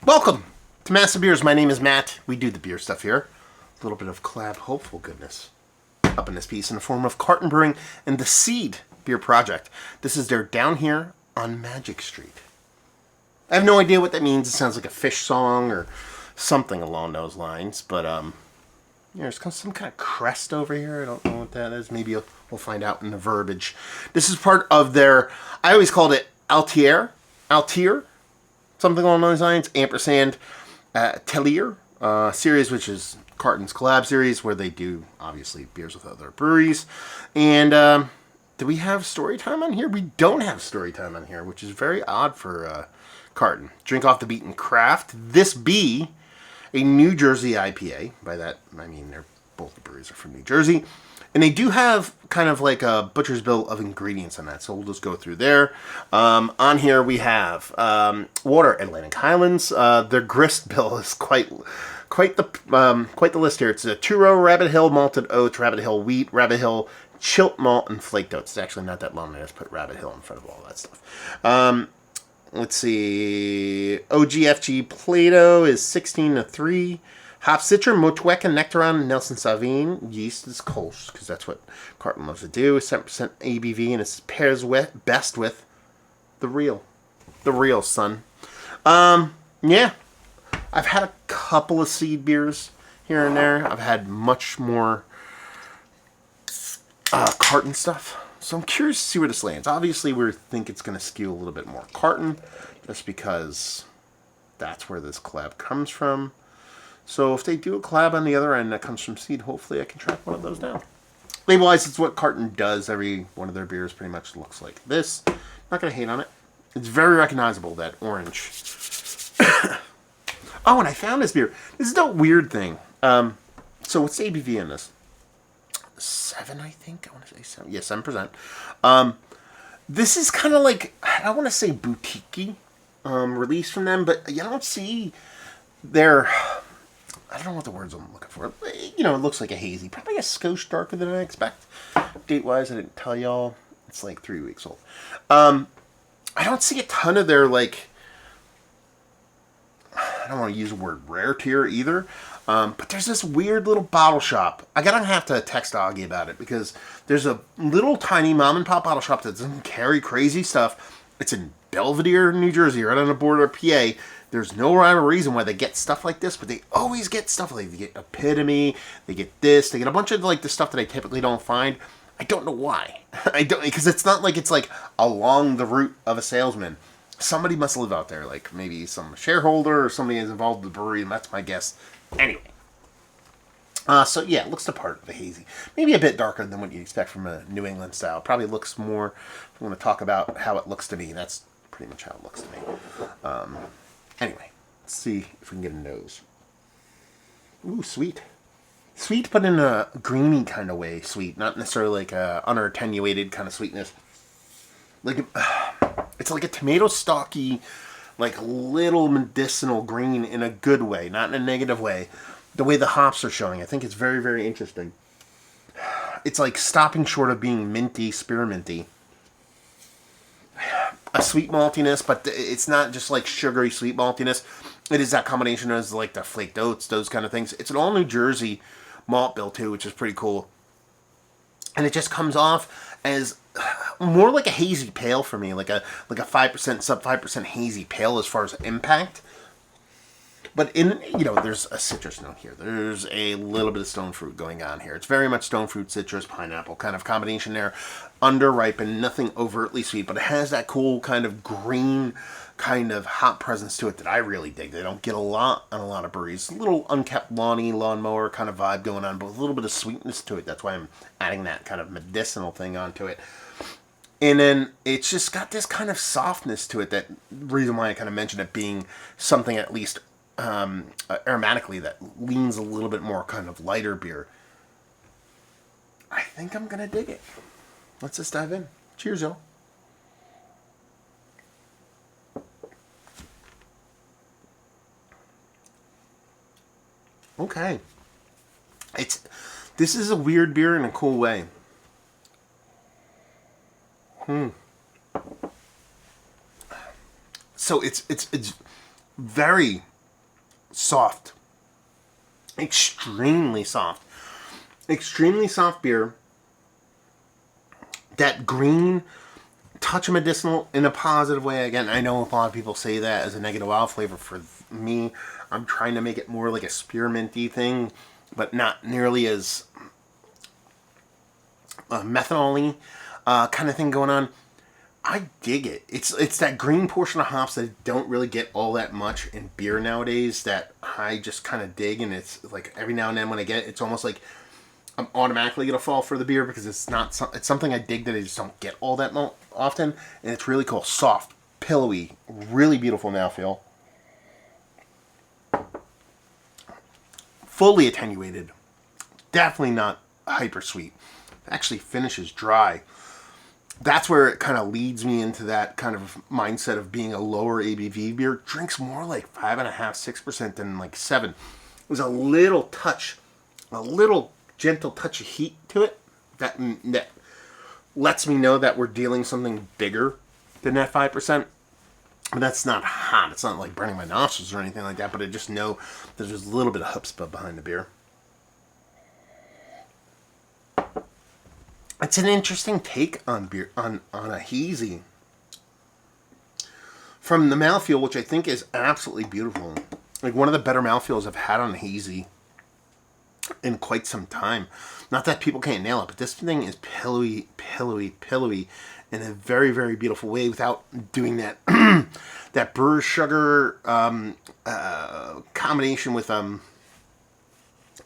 Welcome to Massive Beers. My name is Matt. We do the beer stuff here. A little bit of collab hopeful goodness up in this piece in the form of Carton Brewing and the Seed Beer Project. This is their Down Here on Magic Street. I have no idea what that means. It sounds like a fish song or something along those lines. But there's some kind of crest over here. I don't know what that is. Maybe we'll find out in the verbiage. This is part of their, I always called it Altier, something along those lines. Ampersand Tellier series, which is Carton's collab series, where they do, obviously, beers with other breweries. And do we have story time on here? We don't have story time on here, which is very odd for Carton. Drink off the beaten craft. This be a New Jersey IPA. By that, I mean both the breweries are from New Jersey. And they do have kind of like a butcher's bill of ingredients on that, so we'll just go through there. On here we have water, Atlantic Highlands. Their grist bill is quite the list here. It's a two-row Rabbit Hill malted oats, Rabbit Hill wheat, Rabbit Hill chilt malt, and flaked oats. It's actually not that long. I just put Rabbit Hill in front of all that stuff. Let's see. OGFG Plato is 16-3. Hop Citra, Motueka, Nectaron, Nelson Sauvin. Yeast is Kolsch, because that's what Carton loves to do. 7% ABV, and it pairs best with the real. The real, son. Yeah. I've had a couple of seed beers here and there. I've had much more Carton stuff. So I'm curious to see where this lands. Obviously, we think it's going to skew a little bit more Carton, just because that's where this collab comes from. So if they do a collab on the other end that comes from seed, hopefully I can track one of those down. Label-wise, it's what Carton does. Every one of their beers pretty much looks like this. Not going to hate on it. It's very recognizable, that orange. Oh, and I found this beer. This is a weird thing. So what's the ABV in this? 7, I think. I want to say 7. Yeah, 7%. This is kind of like, I don't want to say boutique-y release from them, but you don't see their, I don't know what the words I'm looking for. You know, it looks like a hazy. Probably a skosh darker than I expect. Date-wise, I didn't tell y'all. It's like 3 weeks old. I don't see a ton of their, like, I don't want to use the word rare tier either. But there's this weird little bottle shop. I'm going to have to text Augie about it, because there's a little tiny mom and pop bottle shop that doesn't carry crazy stuff. It's in Belvedere, New Jersey, right on the border of PA. There's no rhyme or reason why they get stuff like this, but they always get stuff like, they get Epitome, they get this, they get a bunch of like the stuff that I typically don't find. I don't know why. I don't, because it's not like it's like along the route of a salesman. Somebody must live out there, like maybe some shareholder or somebody is involved in the brewery, and that's my guess. Anyway. So yeah, it looks the part of the hazy. Maybe a bit darker than what you'd expect from a New England style. Probably looks more, if we want to talk about how it looks to me, that's pretty much how it looks to me. Anyway, let's see if we can get a nose. Ooh, sweet. Sweet, but in a greeny kind of way sweet. Not necessarily like a unattenuated kind of sweetness. Like, it's like a tomato stalky, like little medicinal green in a good way, not in a negative way. The way the hops are showing, I think it's very, very interesting. It's like stopping short of being minty, spearminty. A sweet maltiness, but it's not just like sugary sweet maltiness. It is that combination of like the flaked oats, those kind of things. It's an all New Jersey malt bill too, which is pretty cool. And it just comes off as more like a hazy pale for me, like a 5%, sub 5% hazy pale as far as impact. But in, you know, there's a citrus note here. There's a little bit of stone fruit going on here. It's very much stone fruit, citrus, pineapple kind of combination there. Under-ripened, nothing overtly sweet, but it has that cool kind of green kind of hop presence to it that I really dig. They don't get a lot on a lot of breweries. A little unkept lawny, lawnmower kind of vibe going on, but with a little bit of sweetness to it. That's why I'm adding that kind of medicinal thing onto it. And then it's just got this kind of softness to it. That reason why I kind of mentioned it being something at least aromatically that leans a little bit more kind of lighter beer. I think I'm going to dig it. Let's just dive in. Cheers, y'all. Okay. This is a weird beer in a cool way. So it's very soft, extremely soft beer. That green touch of medicinal in a positive way. Again, I know a lot of people say that as a negative wild flavor. For me, I'm trying to make it more like a spearminty thing, but not nearly as methanol-y kind of thing going on. I dig it. It's that green portion of hops that don't really get all that much in beer nowadays that I just kind of dig, and it's like every now and then when I get it, it's almost like I'm automatically gonna fall for the beer because it's something I dig that I just don't get all that often, and it's really cool, soft, pillowy, really beautiful mouthfeel, fully attenuated, definitely not hyper sweet. Actually finishes dry. That's where it kind of leads me into that kind of mindset of being a lower ABV beer. Drinks more like 5.5%, 6% than like 7. There's a little gentle touch of heat to it that lets me know that we're dealing something bigger than that 5%. But that's not hot. It's not like burning my nostrils or anything like that, but I just know there's just a little bit of chutzpah behind the beer. It's an interesting take on beer, on a hazy. From the mouthfeel, which I think is absolutely beautiful. Like one of the better mouthfeels I've had on a hazy in quite some time. Not that people can't nail it, but this thing is pillowy in a very, very beautiful way without doing that that brewer's sugar combination with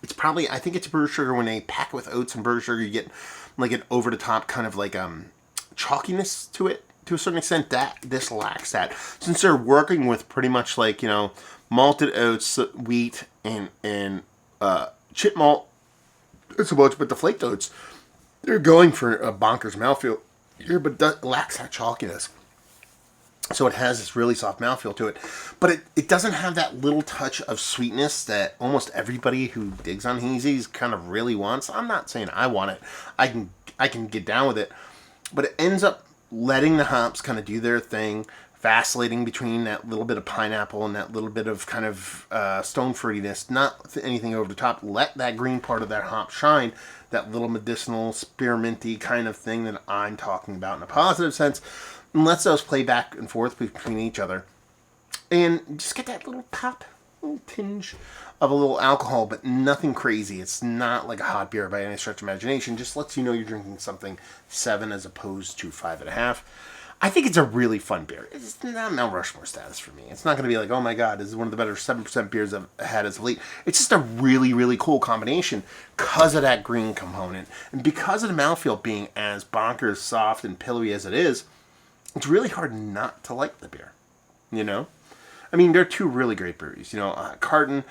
it's probably, I think it's brewer's sugar. When they pack it with oats and brewer's sugar, you get like an over the top kind of like chalkiness to it to a certain extent. That this lacks that, since they're working with pretty much like, you know, malted oats, wheat, and chip malt. It's about, but the flaked oats, they're going for a bonkers mouthfeel here, but that lacks that chalkiness. So it has this really soft mouthfeel to it, but it doesn't have that little touch of sweetness that almost everybody who digs on hazies kind of really wants. I'm not saying I want it. I can get down with it, but it ends up letting the hops kind of do their thing, vacillating between that little bit of pineapple and that little bit of kind of stone fruitiness. Not anything over the top. Let that green part of that hop shine. That little medicinal, spearminty kind of thing that I'm talking about in a positive sense. And lets those play back and forth between each other. And just get that little pop, little tinge of a little alcohol, but nothing crazy. It's not like a hot beer by any stretch of imagination. Just lets you know you're drinking something 7 as opposed to 5.5. I think it's a really fun beer. It's not Mount Rushmore status for me. It's not going to be like, oh my god, this is one of the better 7% beers I've had as of late. It's just a really, really cool combination because of that green component. And because of the mouthfeel being as bonkers, soft, and pillowy as it is, it's really hard not to like the beer, you know? I mean, they're two really great breweries. You know, Carton,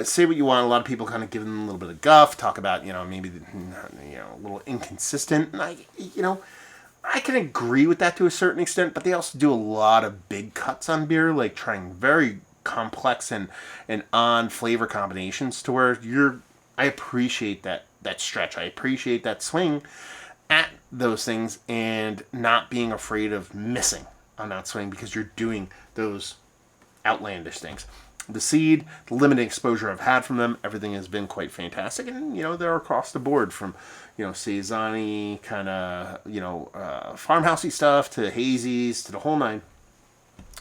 say what you want. A lot of people kind of give them a little bit of guff, talk about, you know, maybe, you know, a little inconsistent. And I can agree with that to a certain extent, but they also do a lot of big cuts on beer, like trying very complex and on flavor combinations to where I appreciate that stretch. I appreciate that swing at those things and not being afraid of missing on that swing because you're doing those outlandish things. The seed, the limited exposure I've had from them, everything has been quite fantastic. And, you know, they're across the board from, you know, Saison-y kind of, you know, farmhousey stuff to hazies to the whole nine.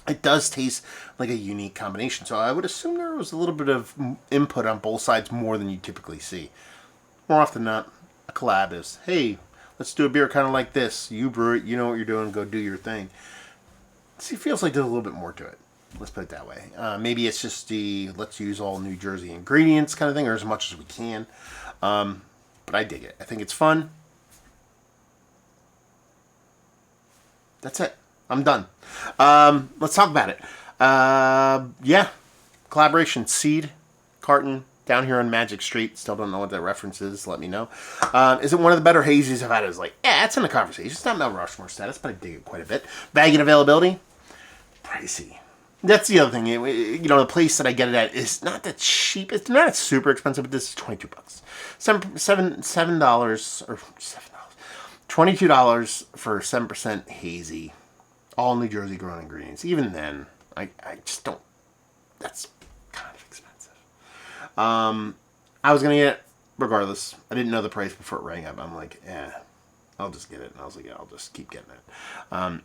It does taste like a unique combination. So I would assume there was a little bit of input on both sides more than you typically see. More often than not, a collab is, hey, let's do a beer kind of like this. You brew it, you know what you're doing, go do your thing. See, it feels like there's a little bit more to it. Let's put it that way. Maybe it's just the let's use all New Jersey ingredients kind of thing, or as much as we can. But I dig it. I think it's fun. That's it. I'm done. Let's talk about it. Yeah. Collaboration. Seed. Carton. Down here on Magic Street. Still don't know what that reference is. Let me know. Is it one of the better hazies I've had? It's like, yeah, it's in the conversation. It's not Mount Rushmore status, but I dig it quite a bit. Bagging availability. Pricey. That's the other thing. You know, the place that I get it at is not that cheap. It's not super expensive, but this is $22. $7 or $7. $22 for 7% hazy. All New Jersey grown ingredients. Even then, I just don't. That's kind of expensive. I was gonna get it regardless. I didn't know the price before it rang up. I'm like, I'll just get it. And I was like, yeah, I'll just keep getting it.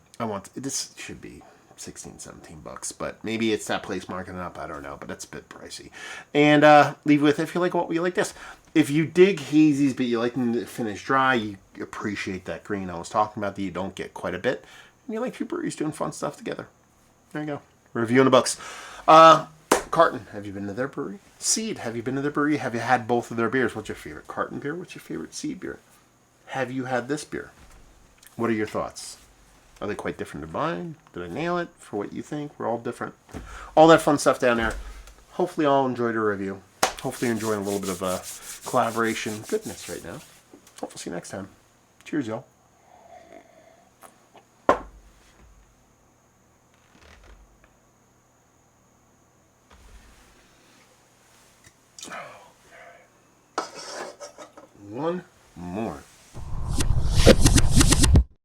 This should be 16, 17 bucks, but maybe it's that place marking it up. I don't know, but it's a bit pricey. And leave with if you like what we like this. If you dig hazies, but you like them to finish dry, you appreciate that green I was talking about that you don't get quite a bit, and you like two breweries doing fun stuff together. There you go. Review in the books. Carton, have you been to their brewery? Seed, have you been to their brewery? Have you had both of their beers? What's your favorite Carton beer? What's your favorite Seed beer? Have you had this beer? What are your thoughts? Are they quite different than mine? Did I nail it for what you think? We're all different. All that fun stuff down there. Hopefully all enjoyed a review. Hopefully you're enjoying a little bit of a collaboration goodness right now. Hope we'll see you next time. Cheers, y'all. One more.